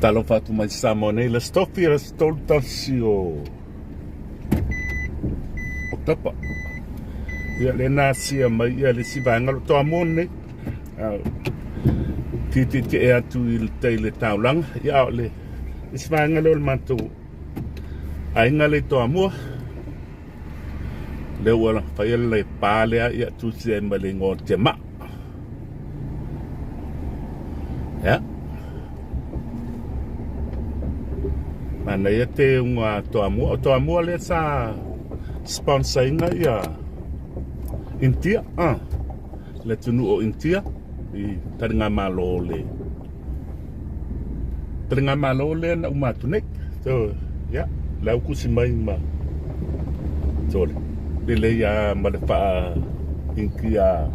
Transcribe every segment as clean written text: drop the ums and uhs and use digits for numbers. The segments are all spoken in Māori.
Patalo fatu mai Samoa nei, le Tofi le stoltasi o Oketopa. Ia le nasia mai ia le sivanga lo Toamua nei. Titi e atu i le tei le taulanga. Ia le sivanga le o le mantou. Ainga le Toamua. Le ua whaia le pālea ia tusi e male ngō te ma. Ia. Mana ia te unga Toamua. O Toamua le sa sponsor inga ia Intia. Le tunu o Intia. I taringa malo le. Taringa malo le na umatunek. So, ia. Lau kusi mai ma. So, le ia ma le wha inkia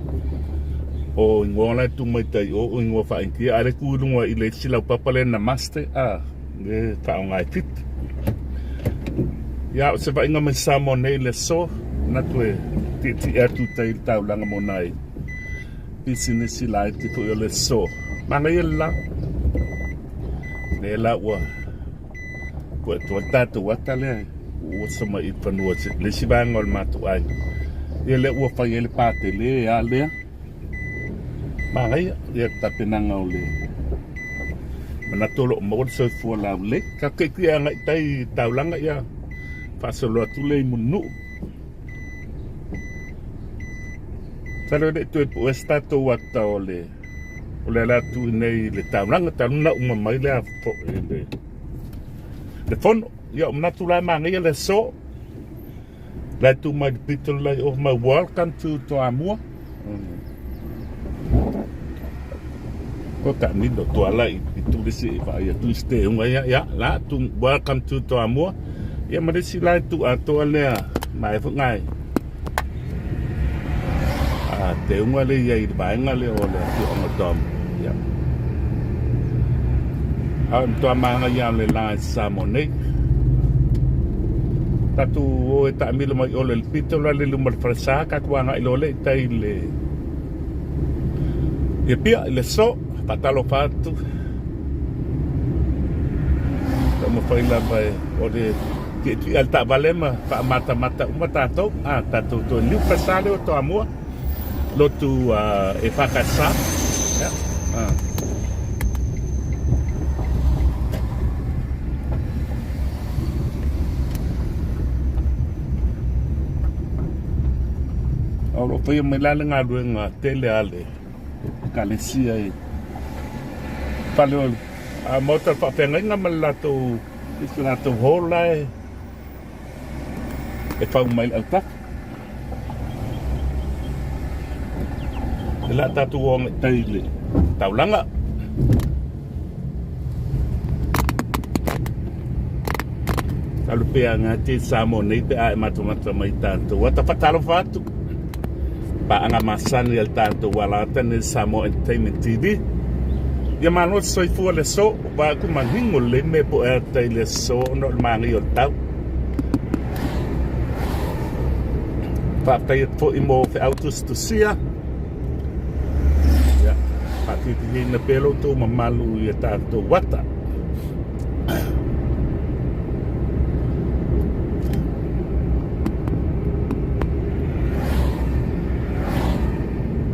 o ingola tu mai tai o ingoa wha inkia. Are kurunga i le silau papale na master. Le taonga i fit. Ia o se va inga mai Samoa nei le so na tue ti atu tai taulanga mo nai business lai te ko le so manga ia le la wa ko to tatu wata le o sama i panua le sibanga o matu ai ia le ua fai ele pate le ia le manga ia tapenanga o le mana tolo mo so fu la le ka ke kia ngai tai taulanga ia fasolo atu le munu. Talo de tu po estato wata ole la tu nei le taulanga taluna uma mai le fo le fono ia mnatu la manga ia le so la tu mai pitol la of my welcome to Toamua. Ko ta ni do to ala i tu disi va ia tu ste unga ia la tu welcome to Toamua. Ia ma disi la tu ato le mai fo ngai. Te unga le ia i bainga le o le tu onga tom. Ia. To manga ia le la Samoa nei. Tatu o e ta mila mai o le pito la le lumar frasa ka kuanga i lole tai le. Apia le so patalo fatu. Tamo fai la vai o de ti alta valema pa mata uma tato tato to liu frasa le o Toamua. Lotu e whakasa. Yeah. Alo whai mai lale ngā ruenga tele ale. Kalesia e. Pale o mauta whawhenga inga malato isu nato hola e whau mai alta. La tatu wong taile taulanga alu pe anga te Samoa nei te ai matomata mai tanto wata fatalo fatu pa anga masani el tanto wala tane Samoa EntertainmentTV ya mano soi fu le so ba ku manhingo le me po e taile so no mangi o tau pa tai fo imo fe autos to sia. Titi na pelo to mamalu ia tato wata.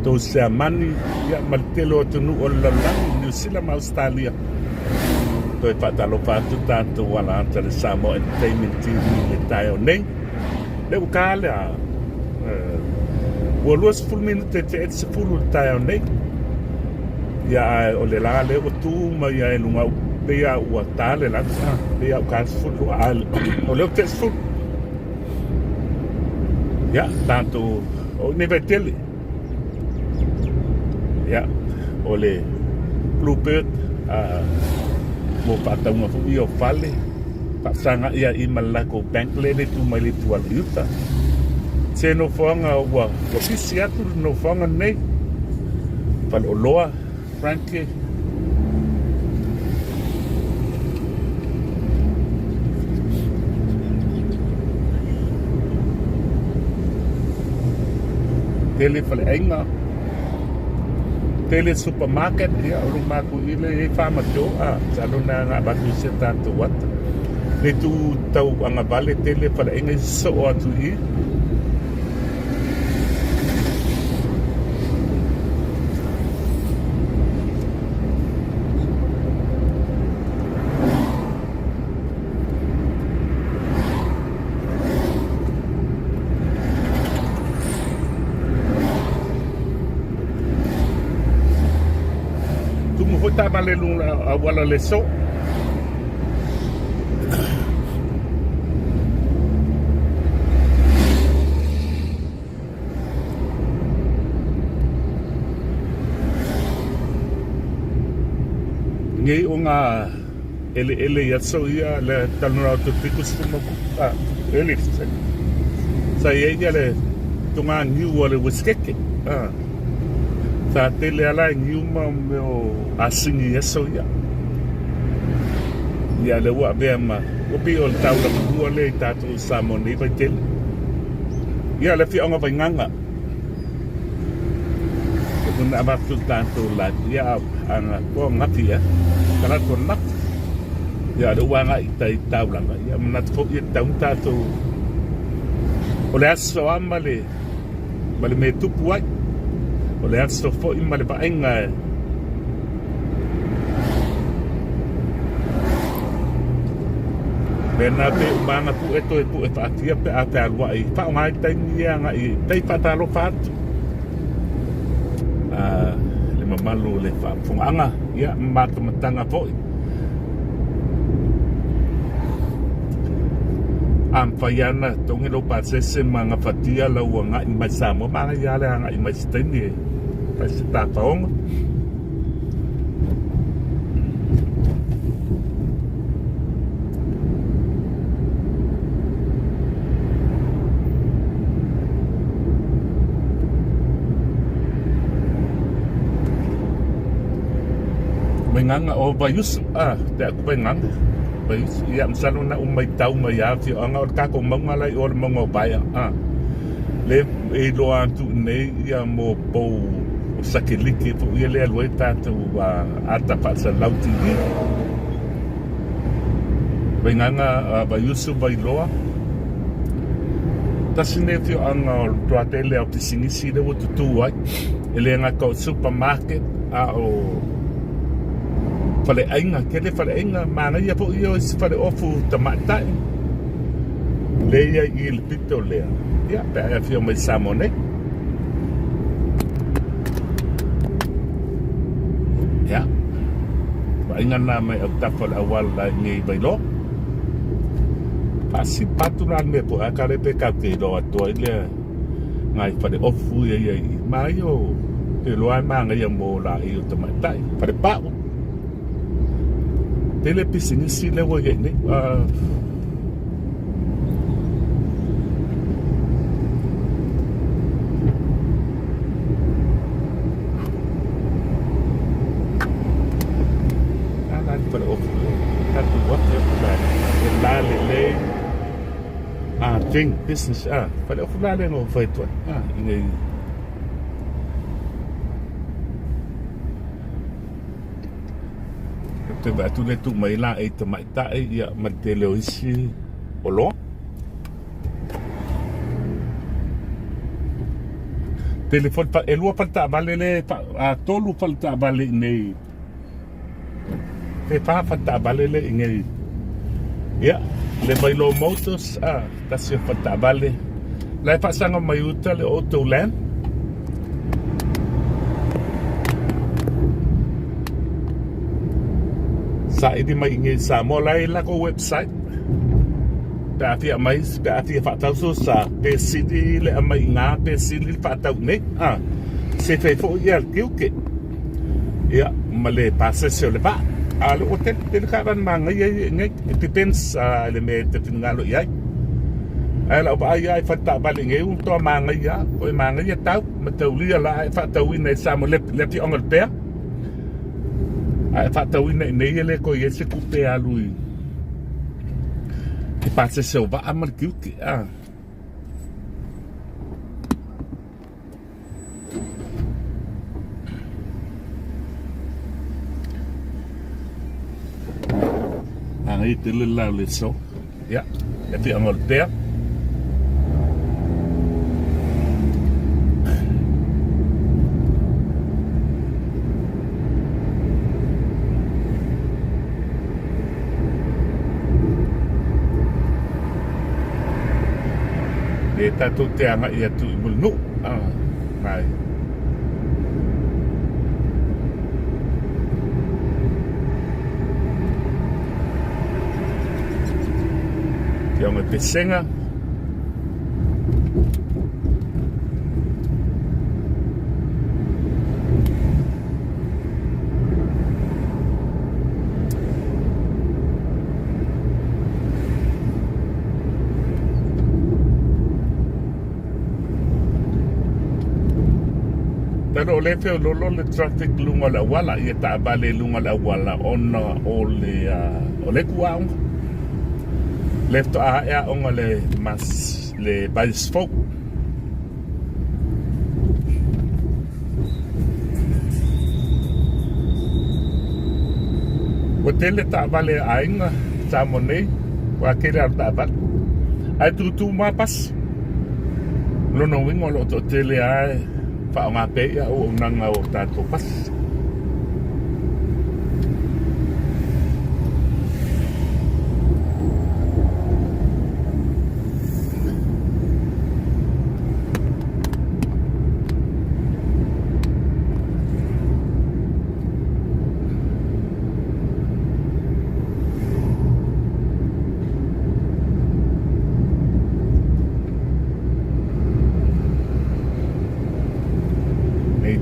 To se mani ia maltelo to nu olla New Zealand Australia. To e patalo fatu tanto wala anta le Samoa EntertainmentTV le tayo nei. Le ukale wo los full minute te et se full tayo nei. Ia o le la le o tu mai ai lunga pe ia o tale la pe ia ka fu al o le te fu ia tanto o nevetele ia o le bluebird mo pata uma fu io fale pasanga ia i malako bank le tu mai le tu al yuta se no fonga o ofisia tu no fonga nei pal o loa Frankie tele fale ainga tele supermarket ia rumah ku ile fama do saluna nga batu seta tu wat le tu tau anga vale tele para inga so atu I ta vale lung wala leso ngai unga ele yatso ia le tanura tu tikus mo ele sa ia le tunga new wala wiskeke sa tele ala ngiuma meo asingi yeso ia le wa bema o bi ol tau la bua le tatu samoni vai tele ia le fi onga vai nganga kuna ba tu tanto la ia anga ko ngapia kala ko nak ia do wanga itai tau la ia manat ko ia tau tatu o le aso amale male me tu puai o le aso fo I male ba inga bena pe mana pu eto e pu e patia pe ate alwa I pa ngai tai nia ngai tai patalo fat le mamalu le fa funganga ia mata matanga po am fayana tongelo pasese manga fatia la wanga I mai Samoa manga ya le ngai mai steni pa sta taong nganga o bayus te aku nganga bayus ia msalo na umai tau mai ati anga o ka ko mangala I o mango baya le e lo antu nei ia mo po sakiliki pu ia le aloi tatu ata pa sa lauti nganga bayus bai loa tasine fi anga o tuatele o tisingisi de o tutu ai ele nga ko supermarket o fale ainga kele fale ainga mana ia po io si fale ofu tamatai le ia il pito le ia pe fio mai samone ya ba inga na mai opta fale awal la ngai bailo pasi paturan me po akale pe ka ke do to ile ngai fale ofu ia mai yo te loan manga ia mo la io tamatai fale pa tele pisini si le wo ye ne ala para o tanto what la le thing business para o la le no vai to ingai te ba tu le tu mai la e te mai ta e ia matele o isi o lo telefon pa e lua falta vale le tolu falta vale nei te pa falta vale le ngai ia le mai lo motos ta se falta vale la pa sanga mai uta le auto land sa idi mai ngi Samoa lai la ko website ta fia mai ta fia fa tau so sa pe sidi le mai nga pe sidi fa tau ne se fe fo ia kiu ke ia male passa se le ba ale hotel te ka ban manga ia ngai depends le me te ngalo ia ala ba ia fa ta ba le ngai un to manga ia o manga ia tau ma tau li la fa tau ni Samoa le ti ongol pe ai fatto in nei le ko yese kupe a lui e passe se va a marchiuti ngai te le la le so ya e te angol pea e tatu te anga ia tu i mulnu mai te onga te senga Pero le feo lolo le traffic lunga la wala ia ta bale lunga la wala ona o le kuang left a onga le mas le baisfok hotel ta bale ainga samone wa kira ta bat ai tu mapas lono wingo lo to tele ai fa nga pe ya o nanga o tato pas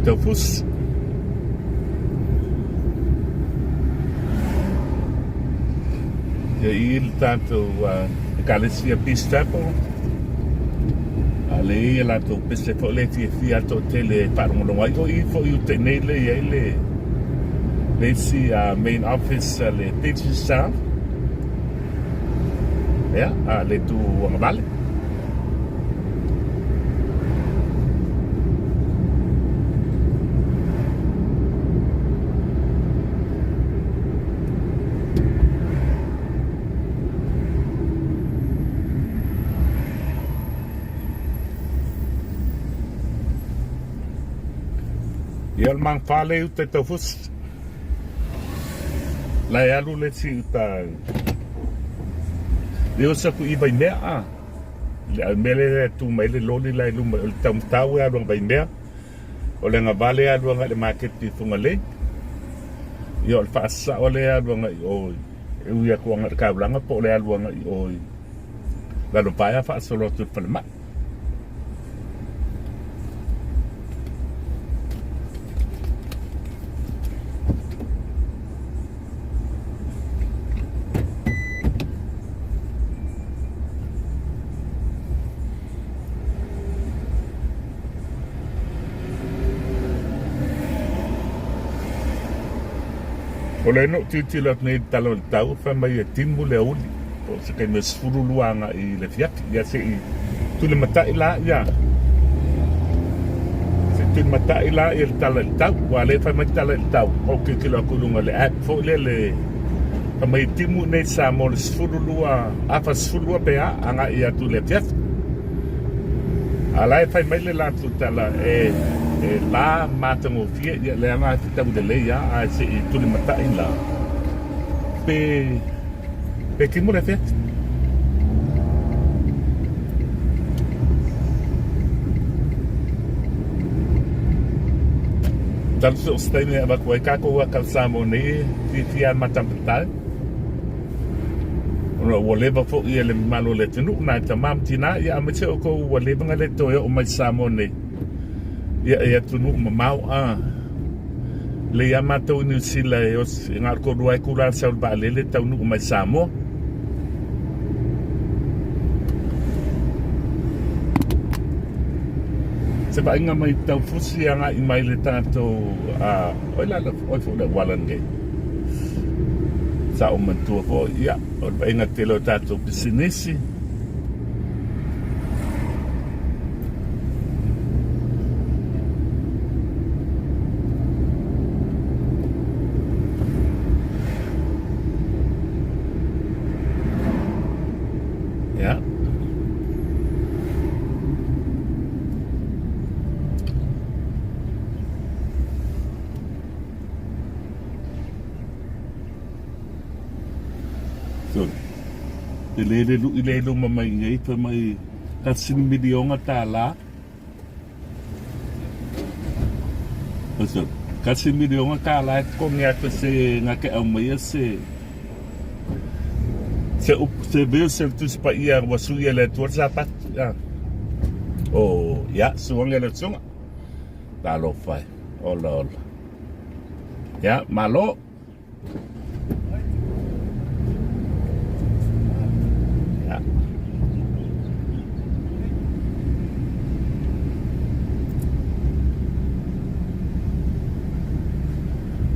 Tofus e il tanto Galicia Pistapo ale la to pese fo le fi alto tele par mo wai o i fo you te nele le si main office le teacher staff ya le tu ngabale Ia mang fale u te tofus. Lai alu le si uta. Leo sa ku i vai mea. Le mele tu mai le loli lai lu le tam tau alu vai mea. O le nga vale alu nga le market ti funga le. Ia o fa sa o le alu nga i oi. E u ia ku nga ka blanga po le alu nga i oi. La lo paia fa solo tu fa le ma. O le no titila nei talo tau fa mai e timu le uli o se kai mes furu luanga i le fiati ia se i tu le mata ila ia se tu le mata ila i le talo tau wa le fa mai talo tau o ke kilo kulunga le app fo le fa mai timu nei sa mo le furu lua a fa furu lua pe anga ia tu le fiati ala fa mai le la tu tala la matango fie ia le anga ta de le ia a se i tu le mata ila pe que mo le fet tal so stai ne ba ko ka ko ka samo ne fi matam tal no woleva fo ia le malo le tunu na tamam tina ia me se ko woleva ngale to o mai samo ne ia tunu mau le yamato ni sila os ngar ko duai kula sa ba le tau nu mai samo se ba inga mai tau fusi anga i mai le tanto oi la oi fo le walande sa o mantu fo ia o ba inga telo tato business Ya. So, ilelu mamay ngay pa may kasimilyo nga tala. So, kasimilyo nga tala kung nga kasi nga kaamaya se veo se tu pa iya wasu ya le tu zapat ya. Oh, ya, suang ya le sunga. Talo fai. Ola. Ya, malo.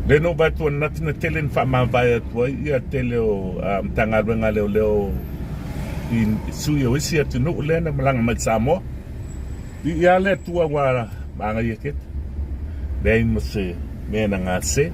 Leno batu nat na telen fa ma vai tua ia tele o tanga renga leo in suyo isi atu no lena malanga mai Samoa ia le tua wa manga yeket dei mo se mena ngase